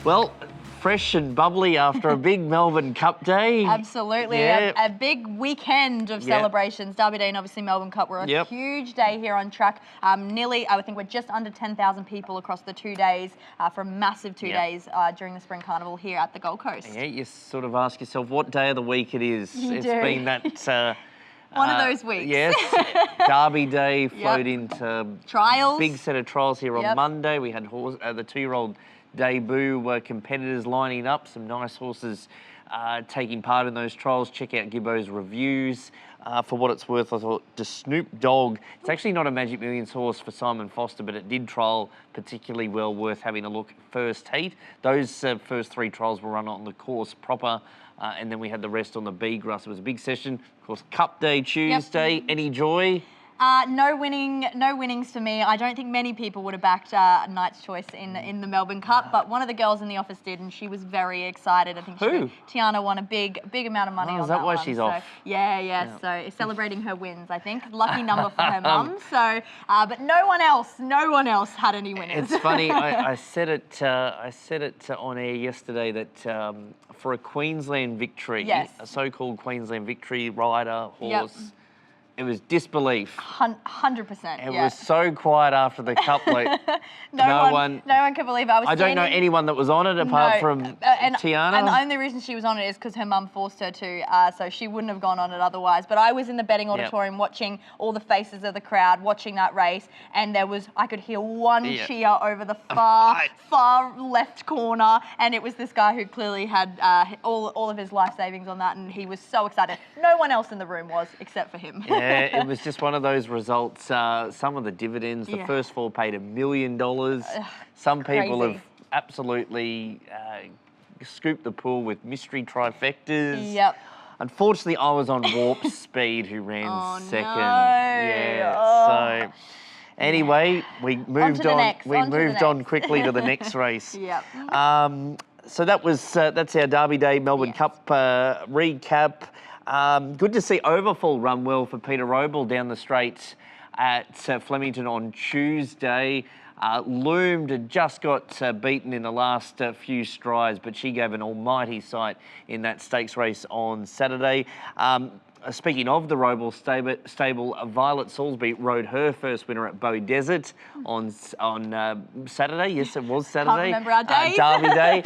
Well, fresh and bubbly after a big Melbourne Cup day. Absolutely, Yeah. a big weekend of celebrations. Derby Day and obviously Melbourne Cup were a huge day here on track. Nearly, I think we're just under 10,000 people across the 2 days for a massive 2 days during the Spring Carnival here at the Gold Coast. Yeah, you sort of ask yourself what day of the week it is. It's been that... one of those weeks. Yes, Derby Day flowed into trials. Big set of trials here on Monday. We had the 2-year-old debut competitors lining up, some nice horses taking part in those trials. Check out Gibbo's reviews. For what it's worth, I thought the Snoop Dogg, it's actually not a Magic Millions horse for Simon Foster, but it did trial particularly well, worth having a look. First heat, those first 3 trials were run on the course proper, and then we had the rest on the B grass. It was a big session. Of course, Cup Day Tuesday. Any joy? No winnings for me. I don't think many people would have backed Knight's Choice in the Melbourne Cup, but one of the girls in the office did, and she was very excited. I think Tiana won a big amount of money on that one. Is that why she's off? Yeah. So celebrating her wins, I think. Lucky number for her mum. So, but no one else had any winners. It's funny. I said it on air yesterday that for a Queensland victory, a so-called Queensland victory rider horse. It was disbelief. 100%. It was so quiet after the Cup. Like no one could believe it. I don't know anyone that was on it apart from Tiana. And the only reason she was on it is because her mum forced her to, so she wouldn't have gone on it otherwise. But I was in the betting auditorium watching all the faces of the crowd, watching that race, and I could hear one cheer over the far left corner, and it was this guy who clearly had all of his life savings on that, and he was so excited. No one else in the room was, except for him. It was just one of those results. Some of the dividends, the first 4 paid $1 million. Some people have absolutely scooped the pool with mystery trifectas. Yep. Unfortunately, I was on Warp Speed, who ran second. No. Yeah. So anyway, we moved on. We moved on quickly to the next race. Yep. So that's our Derby Day Melbourne Cup recap. Good to see Overfall run well for Peter Roble down the straight at Flemington on Tuesday. Loomed had just got beaten in the last few strides, but she gave an almighty sight in that stakes race on Saturday. Speaking of the Roble stable, Violet Salisbury rode her first winner at Bow Desert on Saturday. Yes, it was Saturday. Can't remember our days. Derby Day.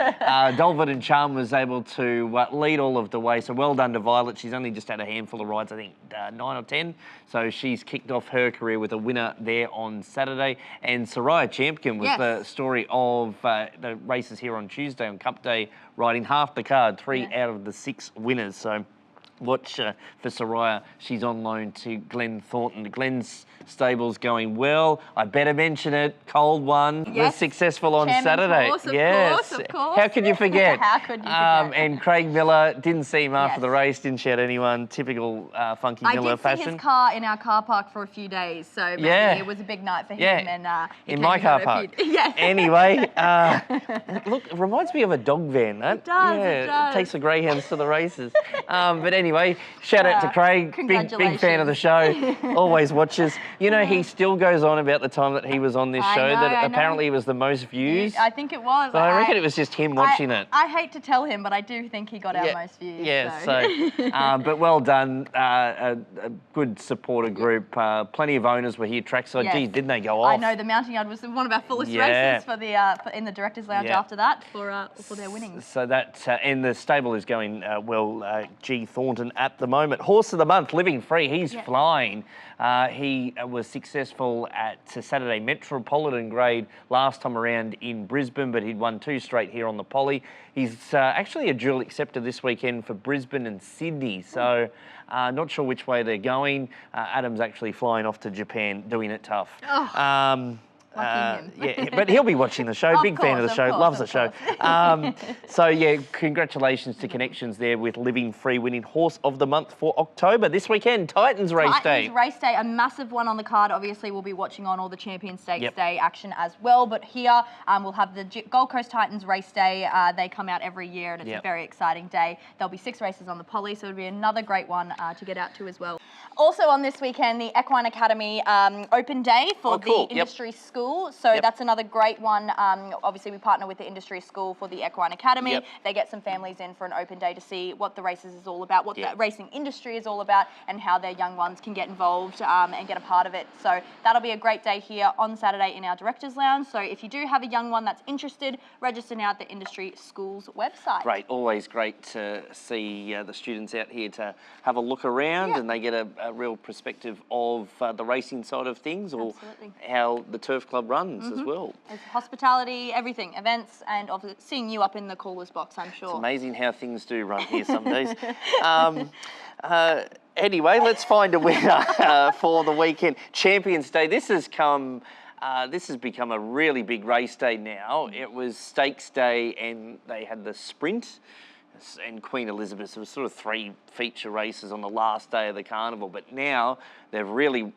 Dolvin and Charm was able to lead all of the way, so well done to Violet. She's only just had a handful of rides, I think 9 or 10. So she's kicked off her career with a winner there on Saturday. And Soraya Champion was the story of the races here on Tuesday on Cup Day, riding half the card, 3 out of the 6 winners. So watch for Soraya. She's on loan to Glenn Thornton. Glen's stable's going well. I better mention it. Cold One was successful on Saturday. Of course. How could you forget? How could you forget? And Craig Miller didn't see him after the race. Didn't shout anyone. Typical Funky Miller fashion. I did see his car in our car park for a few days, so maybe it was a big night for him. And in my car park. Anyway, look, it reminds me of a dog van. It does. It takes the greyhounds to the races. But anyway, shout out to Craig. Big fan of the show. Always watches. You know, he still goes on about the time that he was on this show, that apparently it was the most views. I think it was. So I reckon it was just him watching it. I hate to tell him, but I do think he got our most views. But well done. A good supporter group. Plenty of owners were here trackside. Geez, didn't they go off? I know, the Mounting Yard was one of our fullest races for in the Directors' Lounge after that for their winnings. So that, and the stable is going well. G. Thornton at the moment. Horse of the Month, Living Free. He's flying. He was successful at Saturday Metropolitan Grade last time around in Brisbane, but he'd won 2 straight here on the Poly. He's actually a dual acceptor this weekend for Brisbane and Sydney, so not sure which way they're going. Adam's actually flying off to Japan, doing it tough. But he'll be watching the show. Big fan of the show, loves the show. So congratulations to Connections there with Living Free winning Horse of the Month for October. This weekend, Titans Race Day. Race Day, a massive one on the card. Obviously, we'll be watching on all the Champion Stakes Day action as well. But here, we'll have the Gold Coast Titans Race Day. They come out every year, and it's a very exciting day. There'll be 6 races on the Poly, so it'll be another great one to get out to as well. Also on this weekend, the Equine Academy Open Day for the industry school. school. So that's another great one. Obviously, we partner with the industry school for the Equine Academy. Yep. They get some families in for an open day to see what the races is all about, what the racing industry is all about, and how their young ones can get involved and get a part of it. So that'll be a great day here on Saturday in our Directors Lounge. So if you do have a young one that's interested, register now at the industry school's website. Great, always great to see the students out here to have a look around and they get a real perspective of the racing side of things, or how the turf club runs as well. It's hospitality, everything, events, and obviously seeing you up in the caller's box, I'm sure. It's amazing how things do run here some days. Anyway, let's find a winner for the weekend. Champions Day, this has become a really big race day now. It was Stakes Day and they had the sprint and Queen Elizabeth. So it was sort of 3 feature races on the last day of the carnival, but now they've really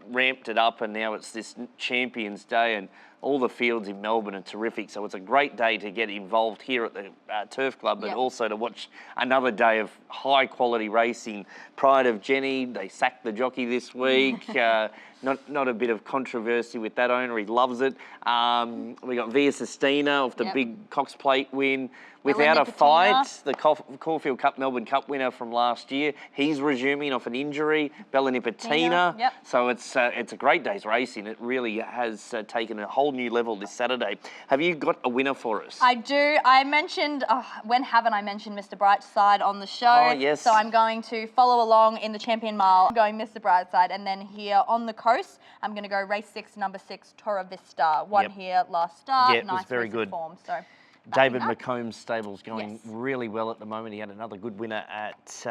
ramped it up and now it's this Champions Day, and all the fields in Melbourne are terrific. So it's a great day to get involved here at the Turf Club, but also to watch another day of high quality racing. Pride of Jenny, they sacked the jockey this week. Not a bit of controversy with that owner. He loves it. We got Via Sistina off the big Cox Plate win. Without a fight, the Caulfield Cup Melbourne Cup winner from last year, he's resuming off an injury. Bella Nipotina. So it's a great day's racing. It really has taken a whole new level this Saturday. Have you got a winner for us? I do. I mentioned, when haven't I mentioned Mr. Brightside on the show? Oh, yes. So I'm going to follow along in the Champion Mile, going Mr. Brightside, and then here on the coast, I'm going to go race 6, number 6, Torre Vista. Won here last start. Yeah, it was nice very good. Form, so David McComb's stable's going really well at the moment. He had another good winner at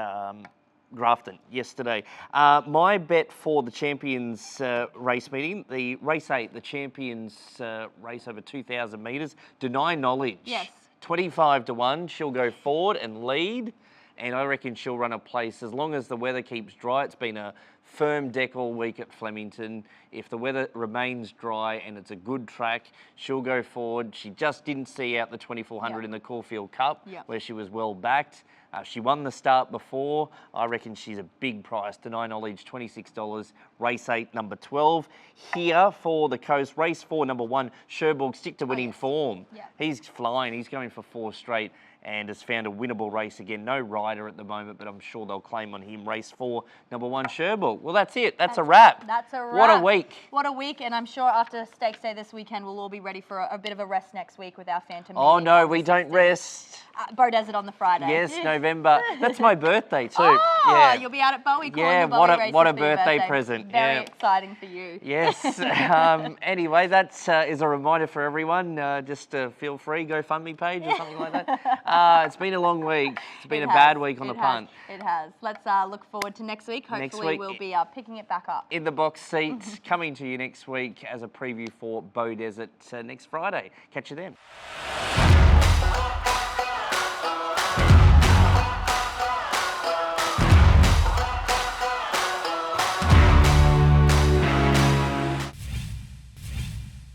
Grafton yesterday. My bet for the Champions race meeting, the race 8, the Champions race over 2,000 metres, Deny Knowledge. Yes. 25 to 1. She'll go forward and lead, and I reckon she'll run a place as long as the weather keeps dry. It's been a firm deck all week at Flemington. If the weather remains dry and it's a good track, she'll go forward. She just didn't see out the 2400 in the Caulfield Cup, where she was well backed. She won the start before. I reckon she's a big price. Deny Knowledge, $26. Race 8, number 12. Here for the coast, race 4, number 1, Sherborg, stick to winning form. He's flying. He's going for 4 straight and has found a winnable race again. No rider at the moment, but I'm sure they'll claim on him. Race 4, number 1, Sherborg. Well, that's it. That's a wrap. That's a wrap. What a week. What a week, and I'm sure after Stakes Day this weekend, we'll all be ready for a bit of a rest next week with our Phantom. Oh, no, we don't rest. Bow Desert on the Friday. Yes, November. That's my birthday too. Oh, you'll be out at Bowie calling yeah, the Bowie races what a for your birthday present. Very exciting for you. Yes. Anyway, that is a reminder for everyone. Just feel free, GoFundMe page or something like that. It's been a long week. It's been a bad week on the punt. It has. Let's look forward to next week. Hopefully we'll be picking it back up. In the box seats, coming to you next week as a preview for Bow Desert next Friday. Catch you then.